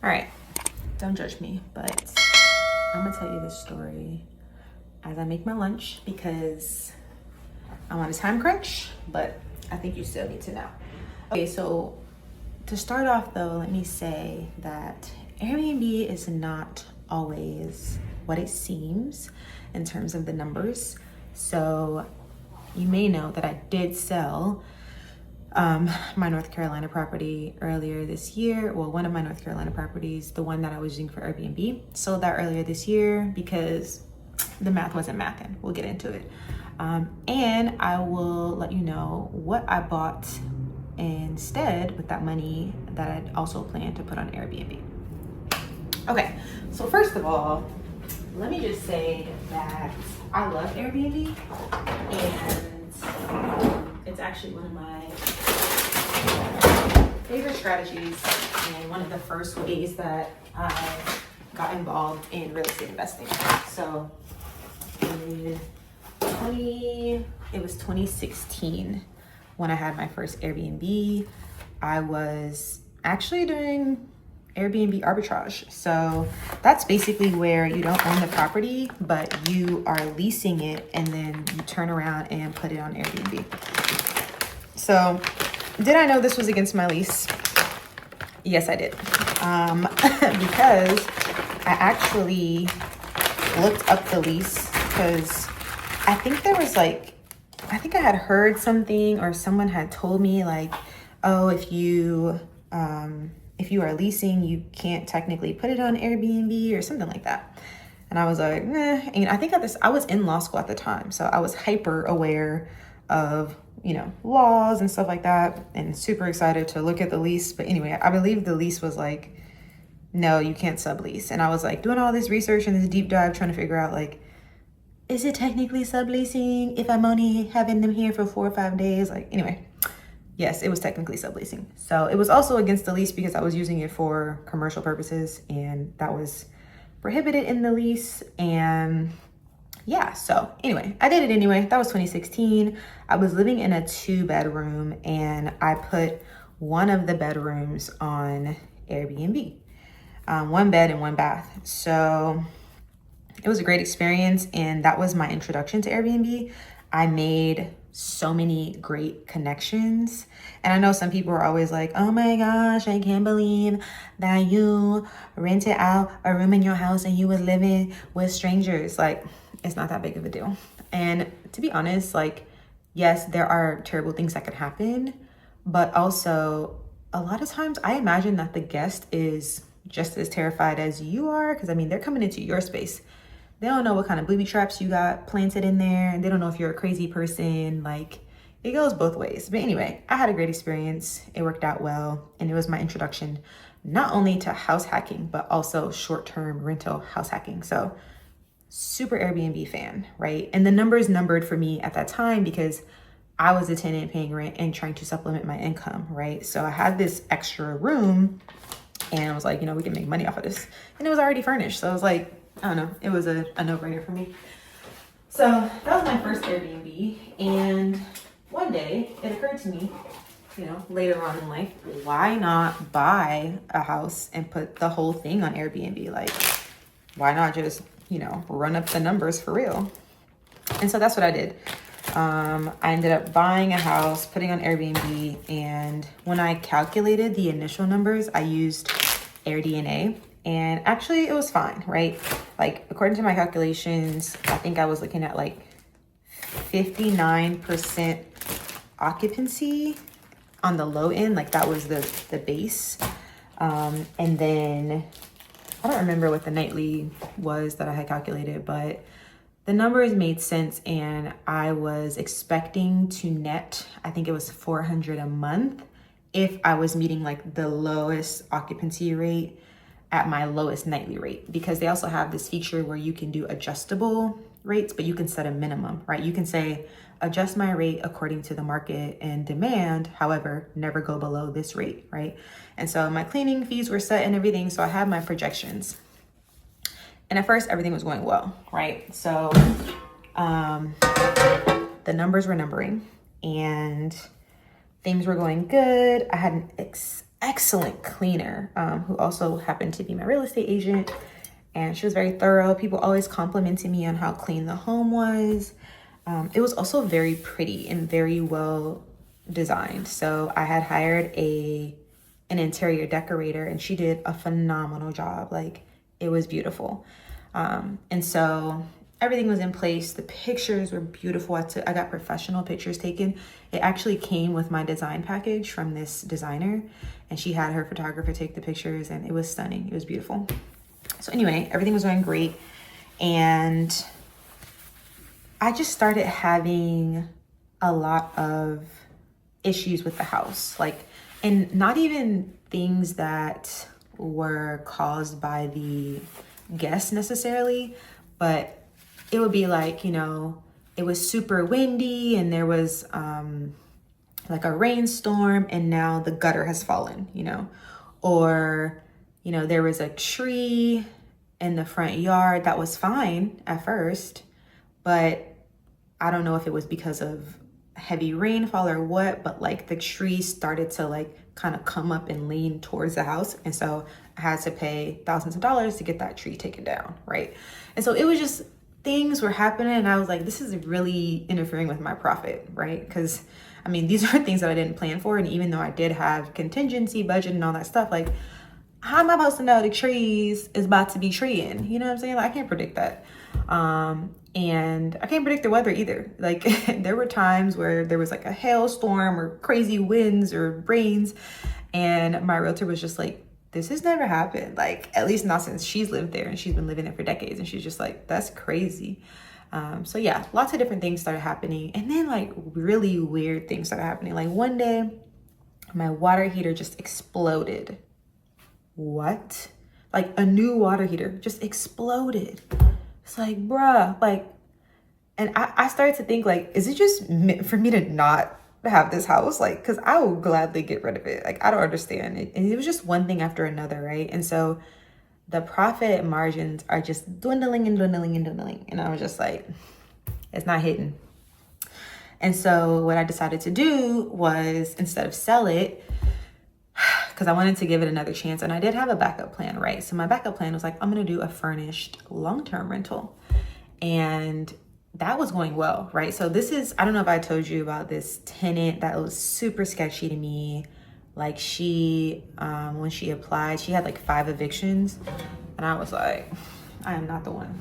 All right, don't judge me, but I'm gonna tell you this story as I make my lunch because I'm on a time crunch, but I think you still need to know. Okay, so to start off though, let me say that Airbnb is not always what it seems in terms of the numbers. So you may know that I did sell my North Carolina property earlier this year. Well, one of my North Carolina properties, the one that I was using for Airbnb, sold that earlier this year because the math wasn't mathing. We'll get into it. And I will let you know what I bought instead with that money that I'd also planned to put on Airbnb. Okay, so first of all, let me just say that I love Airbnb, and it's actually one of my favorite strategies and one of the first ways that I got involved in real estate investing. So it was 2016 when I had my first Airbnb. I was actually doing Airbnb arbitrage. So that's basically where you don't own the property, but you are leasing it and then you turn around and put it on Airbnb. So did I know this was against my lease? Yes, I did. Because I actually looked up the lease because I think I had heard something or someone had told me like, oh, if you are leasing, you can't technically put it on Airbnb or something like that. And I was like, eh. And I think I was in law school at the time. So I was hyper aware of, laws and stuff like that and super excited to look at the lease. But anyway, I believe the lease was like, no, you can't sublease. And I was like doing all this research and this deep dive trying to figure out like, is it technically subleasing if I'm only having them here for 4 or 5 days? Like, anyway. Yes, it was technically subleasing. So it was also against the lease because I was using it for commercial purposes and that was prohibited in the lease. And yeah, so anyway, I did it anyway. That was 2016. I was living in a 2-bedroom and I put one of the bedrooms on Airbnb, 1 bed and 1 bath. So it was a great experience and that was my introduction to Airbnb. I made so many great connections. And I know some people are always like, oh my gosh, I can't believe that you rented out a room in your house and you was living with strangers. Like, it's not that big of a deal. And to be honest, like, yes, there are terrible things that could happen, but also a lot of times I imagine that the guest is just as terrified as you are. Cause I mean, they're coming into your space. They don't know what kind of booby traps you got planted in there. And they don't know if you're a crazy person. Like, it goes both ways. But anyway, I had a great experience. It worked out well. And it was my introduction, not only to house hacking, but also short-term rental house hacking. So super Airbnb fan, right? And the numbers numbered for me at that time because I was a tenant paying rent and trying to supplement my income, right? So I had this extra room and I was like, we can make money off of this. And it was already furnished. So I was like, I don't know, it was a no-brainer for me. So that was my first Airbnb. And one day it occurred to me, later on in life, why not buy a house and put the whole thing on Airbnb? Like, why not just, run up the numbers for real? And so that's what I did. I ended up buying a house, putting on Airbnb. And when I calculated the initial numbers, I used AirDNA. And actually it was fine, right? Like according to my calculations, I think I was looking at like 59% occupancy on the low end. Like that was the base. And then I don't remember what the nightly was that I had calculated, but the numbers made sense. And I was expecting to net, I think it was $400 a month if I was meeting like the lowest occupancy rate at my lowest nightly rate, because they also have this feature where you can do adjustable rates, but you can set a minimum, right? You can say, adjust my rate according to the market and demand, however, never go below this rate, right? And so my cleaning fees were set and everything. So I had my projections. And at first everything was going well, right? So the numbers were numbering and things were going good. I had excellent cleaner, who also happened to be my real estate agent. And she was very thorough. People always complimented me on how clean the home was. It was also very pretty and very well designed. So I had hired an interior decorator, and she did a phenomenal job. Like, it was beautiful. And so everything was in place. The pictures were beautiful. I got professional pictures taken. It actually came with my design package from this designer, and she had her photographer take the pictures, and it was stunning. It was beautiful. So anyway, everything was going great. And I just started having a lot of issues with the house. Like, and not even things that were caused by the guests necessarily, but it would be like, you know, it was super windy and there was like a rainstorm and now the gutter has fallen, you know, or, you know, there was a tree in the front yard that was fine at first, but I don't know if it was because of heavy rainfall or what, but like the tree started to like kind of come up and lean towards the house. And so I had to pay thousands of dollars to get that tree taken down, right? And so it was just, things were happening and I was like, this is really interfering with my profit, right? Because I mean, these are things that I didn't plan for. And even though I did have contingency budget and all that stuff, like, how am I supposed to know the trees is about to be treeing? You know what I'm saying? Like, I can't predict that. And I can't predict the weather either. Like, there were times where there was like a hailstorm or crazy winds or rains. And my realtor was just like, this has never happened. Like, at least not since she's lived there, and she's been living there for decades. And she's just like, that's crazy. So yeah, lots of different things started happening. And then like really weird things started happening. Like one day my water heater just exploded. What? Like a new water heater just exploded. It's like, bruh, like, and I started to think like, is it just meant for me to not have this house? Like, cause I will gladly get rid of it. Like, I don't understand it. And it was just one thing after another, right? And so the profit margins are just dwindling and dwindling and dwindling. And I was just like, it's not hitting. And so what I decided to do was, instead of sell it, because I wanted to give it another chance, and I did have a backup plan, right? So my backup plan was like, I'm gonna do a furnished long-term rental. And that was going well, right? So this is, I don't know if I told you about this tenant that was super sketchy to me. Like, she, when she applied, she had like 5 evictions. And I was like, I am not the one.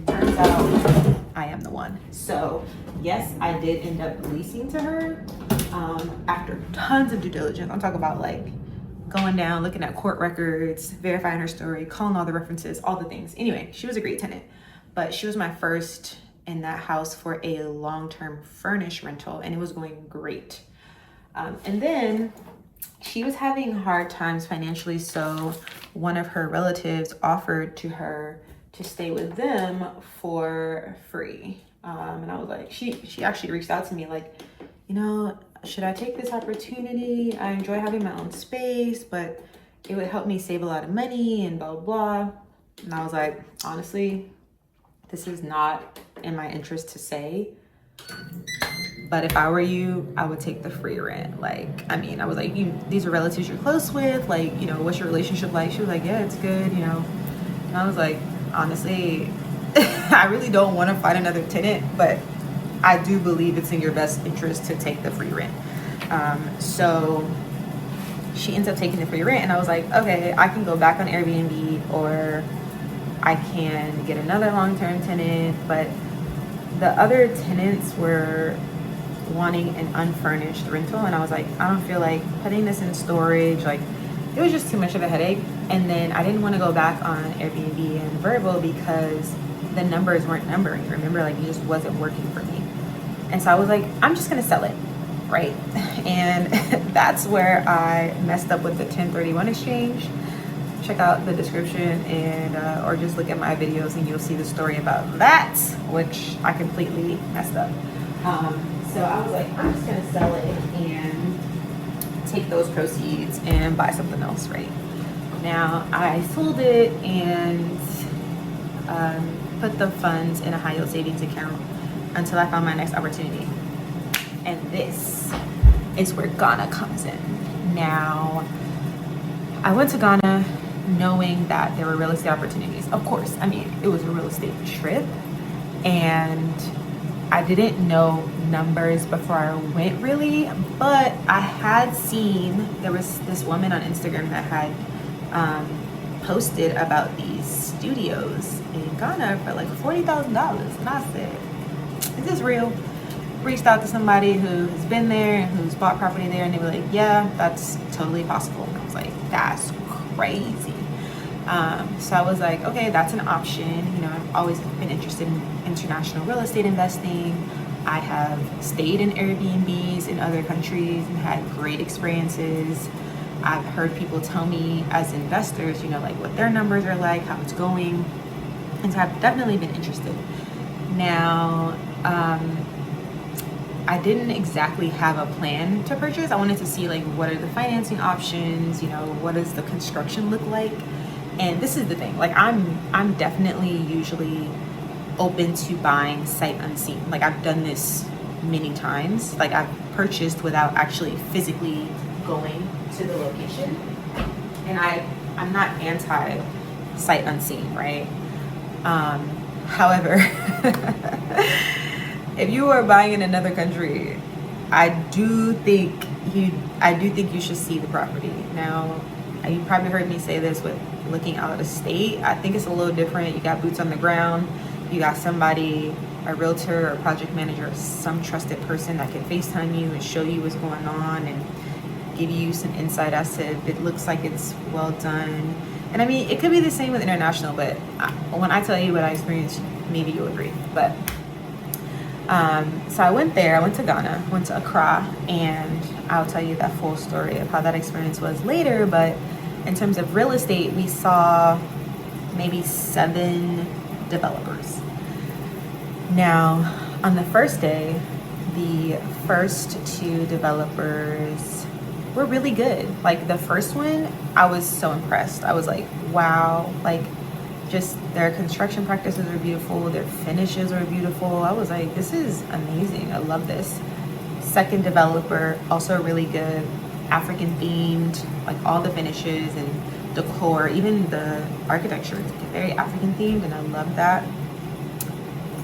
Turns out I am the one. So yes, I did end up leasing to her after tons of due diligence. I'm talking about like going down, looking at court records, verifying her story, calling all the references, all the things. Anyway, she was a great tenant, but she was my first in that house for a long-term furnished rental, and it was going great. And then she was having hard times financially, so one of her relatives offered to her to stay with them for free. And I was like, she actually reached out to me like, you know, should I take this opportunity? I enjoy having my own space, but it would help me save a lot of money and blah, blah, blah. And I was like, honestly, this is not in my interest to say, but if I were you, I would take the free rent. Like, I mean, I was like, these are relatives you're close with. Like, you know, what's your relationship like? She was like, yeah, it's good, you know. And I was like, honestly, I really don't want to find another tenant, but I do believe it's in your best interest to take the free rent. So she ends up taking the free rent, and I was like, okay, I can go back on Airbnb, or I can get another long-term tenant. But the other tenants were wanting an unfurnished rental, and I was like, I don't feel like putting this in storage. Like, it was just too much of a headache. And then I didn't want to go back on Airbnb and Vrbo because the numbers weren't numbering. Remember, like, it just wasn't working for me. And so I was like, I'm just gonna sell it, right? And that's where I messed up with the 1031 exchange. Check out the description, and or just look at my videos and you'll see the story about that, which I completely messed up. So I was like, I'm just gonna sell it and take those proceeds and buy something else, right? Now I sold it and put the funds in a high yield savings account until I found my next opportunity. And this is where Ghana comes in. Now, I went to Ghana knowing that there were real estate opportunities. Of course, I mean, it was a real estate trip, and I didn't know numbers before I went really, but I had seen, there was this woman on Instagram that had posted about these studios in Ghana for like $40,000. And I said, is this real? Reached out to somebody who has been there and who's bought property there, and they were like, yeah, that's totally possible. And I was like, that's crazy. So I was like, okay, that's an option. You know, I've always been interested in international real estate investing. I have stayed in Airbnbs in other countries and had great experiences. I've heard people tell me as investors, you know, like what their numbers are like, how it's going. And so I've definitely been interested. Now, I didn't exactly have a plan to purchase. I wanted to see like what are the financing options, you know, what does the construction look like? And this is the thing, like I'm definitely usually open to buying sight unseen. Like I've done this many times. Like I've purchased without actually physically going to the location. And I'm not anti sight unseen, right? However, if you are buying in another country, I do think you should see the property. Now, you probably heard me say this with looking out of state. I think it's a little different. You got boots on the ground. You got somebody, a realtor or project manager, some trusted person that can FaceTime you and show you what's going on and give you some insight as to if it looks like it's well done. And I mean, it could be the same with international, but when I tell you what I experienced, maybe you'll agree. But so I went there, I went to Ghana, went to Accra, and I'll tell you that full story of how that experience was later. But in terms of real estate, we saw maybe 7 developers. Now, on the first day, the first 2 developers were really good. Like the first one, I was so impressed. I was like, wow, like just their construction practices are beautiful, their finishes are beautiful. I was like, this is amazing. I love this. Second developer, also really good, African themed, like all the finishes and decor, even the architecture is very African themed, and I love that.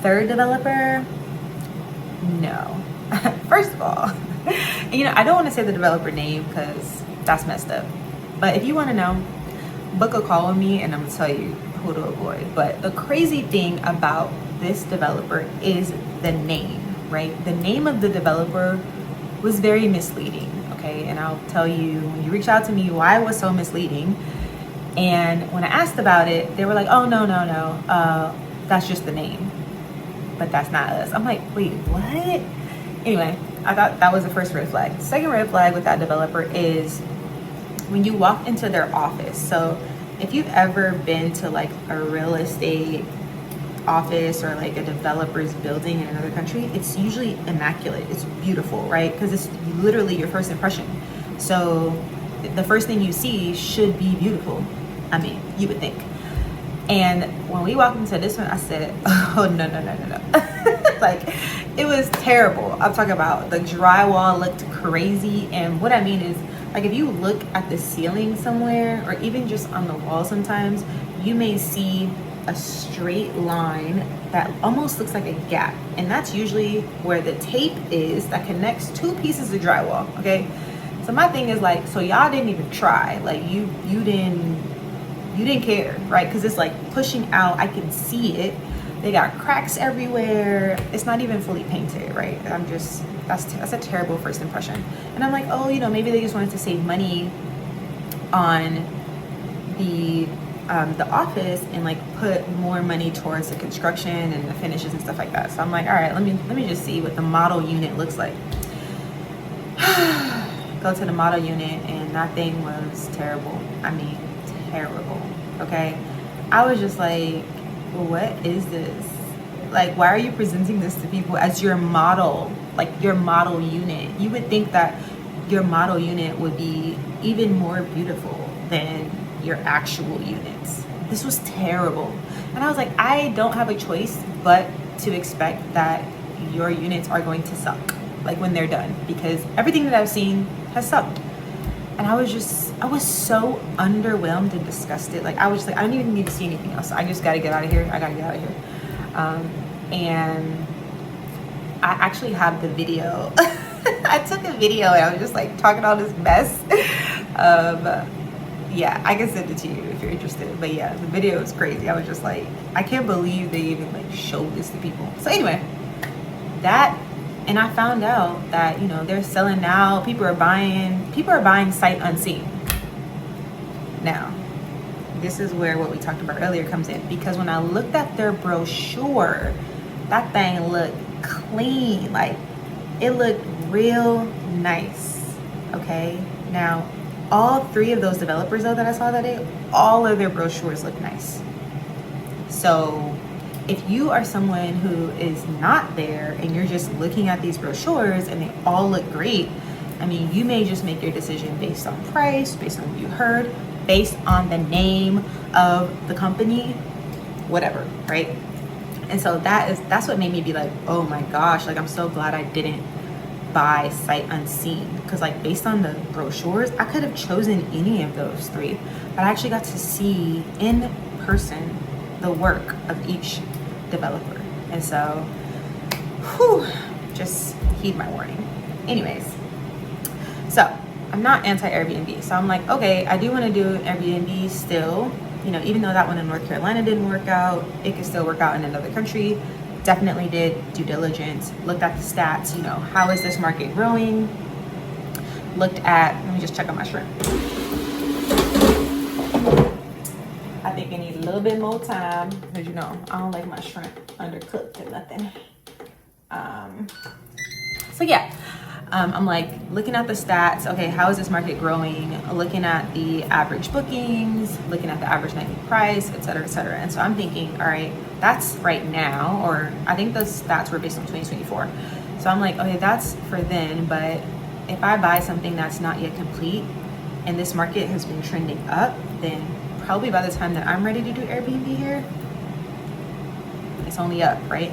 Third developer, no. First of all, you know, I don't want to say the developer name because that's messed up. But if you want to know, book a call with me and I'm gonna tell you who to avoid. But the crazy thing about this developer is the name, right? The name of the developer was very misleading, okay? And I'll tell you, when you reach out to me, why it was so misleading. And when I asked about it, they were like, oh, no, that's just the name. But that's not us. I'm like, wait, what? Anyway, I thought that was the first red flag. The second red flag with that developer is when you walk into their office. So if you've ever been to like a real estate office or like a developer's building in another country, it's usually immaculate. It's beautiful, right? Because it's literally your first impression. So the first thing you see should be beautiful. I mean, you would think. And when we walked into this one, I said, oh, no. Like, it was terrible. I'm talking about the drywall looked crazy. And what I mean is, like, if you look at the ceiling somewhere, or even just on the wall sometimes, you may see a straight line that almost looks like a gap. And that's usually where the tape is that connects 2 pieces of drywall, okay? So my thing is like, so y'all didn't even try. Like, you didn't care, right? Because it's like pushing out. I can see it. They got cracks everywhere. It's not even fully painted, right? That's a terrible first impression. And I'm like, oh, you know, maybe they just wanted to save money on the office and like put more money towards the construction and the finishes and stuff like that. So I'm like, all right, let me just see what the model unit looks like. Go to the model unit, and that thing was terrible. I mean, terrible. Okay, I was just like, what is this? Like, why are you presenting this to people as your model, like your model unit? You would think that your model unit would be even more beautiful than your actual units. This was terrible. And I was like, I don't have a choice but to expect that your units are going to suck, like when they're done, because everything that I've seen has sucked. And I was so underwhelmed and disgusted. Like I was like, I don't even need to see anything else. I just got to get out of here. I got to get out of here. And I actually have the video. I took a video and I was just like talking all this mess. Yeah, I can send it to you if you're interested. But yeah, the video is crazy. I was just like, I can't believe they even like showed this to people. So anyway, and I found out that, you know, they're selling now. People are buying sight unseen. Now, this is where what we talked about earlier comes in, because when I looked at their brochure, that thing looked clean. Like it looked real nice. Okay. Now, all three of those developers though that I saw that day, all of their brochures look nice. So if you are someone who is not there and you're just looking at these brochures and they all look great, I mean, you may just make your decision based on price, based on what you heard, based on the name of the company, whatever, right? And so that's what made me be like, oh my gosh, like I'm so glad I didn't buy sight unseen, because like based on the brochures, I could have chosen any of those three, but I actually got to see in person the work of each developer. And so just heed my warning. Anyways, so I'm not anti Airbnb, so I'm like, okay, I do want to do Airbnb still, you know, even though that one in North Carolina didn't work out, it could still work out in another country. Definitely did due diligence, looked at the stats, you know, how is this market growing? Looked at, let me just check on my shrimp. I think I need a little bit more time because, you know, I don't like my shrimp undercooked or nothing. So yeah, I'm like looking at the stats. Okay, how is this market growing? Looking at the average bookings, looking at the average nightly price, et cetera, et cetera. And so I'm thinking, all right, that's right now, or I think those stats were based on 2024. So I'm like, okay, that's for then, but if I buy something that's not yet complete and this market has been trending up, then probably by the time that I'm ready to do Airbnb here, it's only up, right?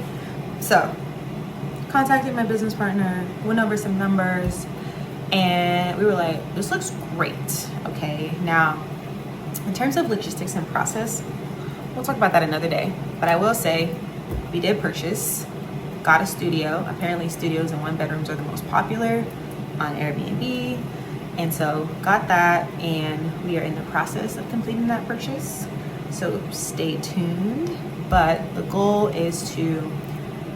So contacted my business partner, went over some numbers, and we were like, this looks great. Okay, now in terms of logistics and process, we'll talk about that another day, but I will say we did purchase, got a studio. Apparently studios and one bedrooms are the most popular on Airbnb, and so got that, and we are in the process of completing that purchase, so stay tuned. But the goal is to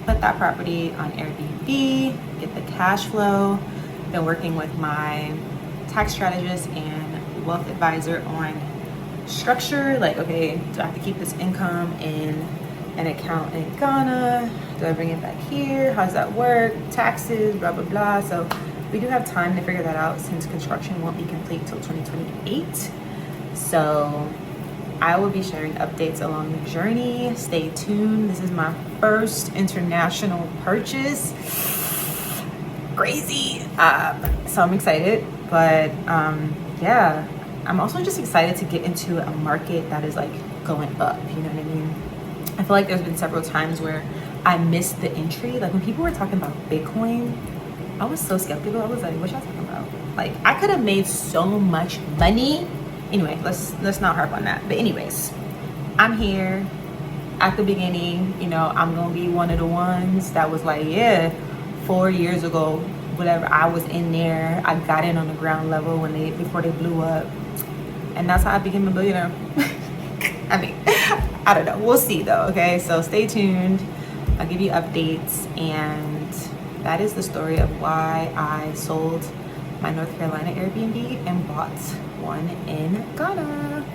put that property on Airbnb, get the cash flow. Been working with my tax strategist and wealth advisor on structure, like, okay, do I have to keep this income in an account in Ghana? Do I bring it back here? How does that work? Taxes, blah, blah, blah. So we do have time to figure that out since construction won't be complete till 2028. So I will be sharing updates along the journey. Stay tuned. This is my first international purchase. Crazy. So I'm excited, but yeah, I'm also just excited to get into a market that is like going up. You know what I mean? I feel like there's been several times where I missed the entry. Like when people were talking about Bitcoin, I was so skeptical. I was like, what y'all talking about? Like I could have made so much money. Anyway, let's not harp on that. But anyways, I'm here at the beginning. You know, I'm gonna be one of the ones that was like, yeah, 4 years ago, whatever, I was in there. I got in on the ground level before they blew up, and that's how I became a billionaire. I mean, I don't know. We'll see though. Okay, so stay tuned. I'll give you updates, and that is the story of why I sold my North Carolina Airbnb and bought one in Ghana.